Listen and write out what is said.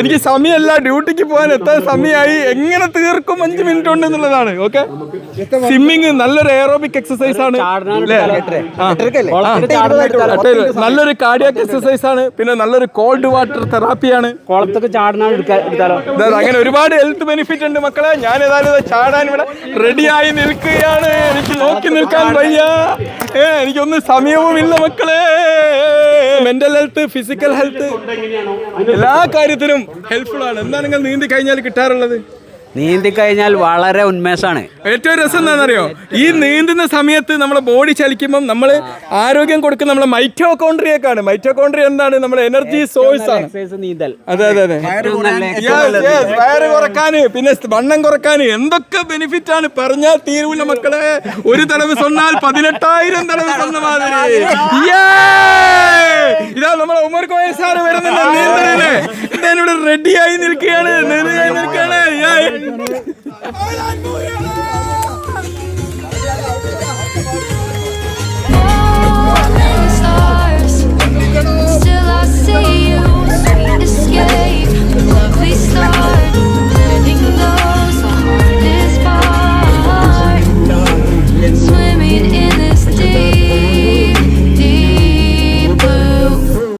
എനിക്ക് സമയമല്ല, ഡ്യൂട്ടിക്ക് പോകാൻ എത്താൻ സമയമായി. എങ്ങനെ തീർക്കും 5 മിനിറ്റ് ഉണ്ട് എന്നുള്ളതാണ്. ഓക്കെ, സ്വിമ്മിങ് നല്ലൊരു എയറോബിക് എക്സസൈസ് ആണ്, നല്ലൊരു കാർഡിയാക് എക്സസൈസ് ആണ്, പിന്നെ നല്ലൊരു കോൾഡ് വാട്ടർ തെറാപ്പിയാണ്. കുളത്തൊക്കെ അങ്ങനെ ഒരുപാട് ഹെൽത്ത് ബെനിഫിറ്റ് ഉണ്ട് മക്കളെ. ഞാൻ ഏതായാലും ചാടാൻ ഇവിടെ റെഡിയായി നിൽക്കുകയാണ്. എനിക്ക് നോക്കി നിൽക്കാൻ വയ്യ, എനിക്കൊന്നും സമയവും ഇല്ല മക്കളെ. മെന്റൽ ഹെൽത്ത്, ഫിസിക്കൽ ഹെൽത്ത്, എല്ലാ കാര്യത്തിനും ഹെൽപ്ഫുൾ ആണ്. എന്താണ് നിങ്ങൾ നീന്തി കഴിഞ്ഞാൽ കിട്ടാറുള്ളത്? നീന്തി കഴിഞ്ഞാൽ വളരെ ഉന്മേഷമാണ്. ഏറ്റവും രസം എന്താണെന്നറിയോ, ഈ നീന്തുന്ന സമയത്ത് നമ്മളെ ബോഡി ചലിക്കുമ്പോൾ നമ്മൾ ആരോഗ്യം കൊടുക്കുന്ന നമ്മളെ മൈറ്റോകോൺട്രിയക്കാണ്. മൈറ്റോകോൺട്രിയ എന്താണ്? നമ്മുടെ എനർജി സോഴ്സ് ആണ്. അതെ അതെ അതെ, വയറ് കുറക്കാന്, പിന്നെ വണ്ണം കുറക്കാന് എന്തൊക്കെ ബെനിഫിറ്റ് ആണ് പറഞ്ഞാൽ തീരൂല മക്കളെ. ഒരു തടവ് സൊന്നാൽ 18,000 തടവ് സൊന്ന മാതിരി. ഇതാ നമ്മളെ ഉമർ കോയ സാറ് വരുന്നില്ല നീന്തലിന്. ഇവിടെ റെഡിയായി നിൽക്കുകയാണ്.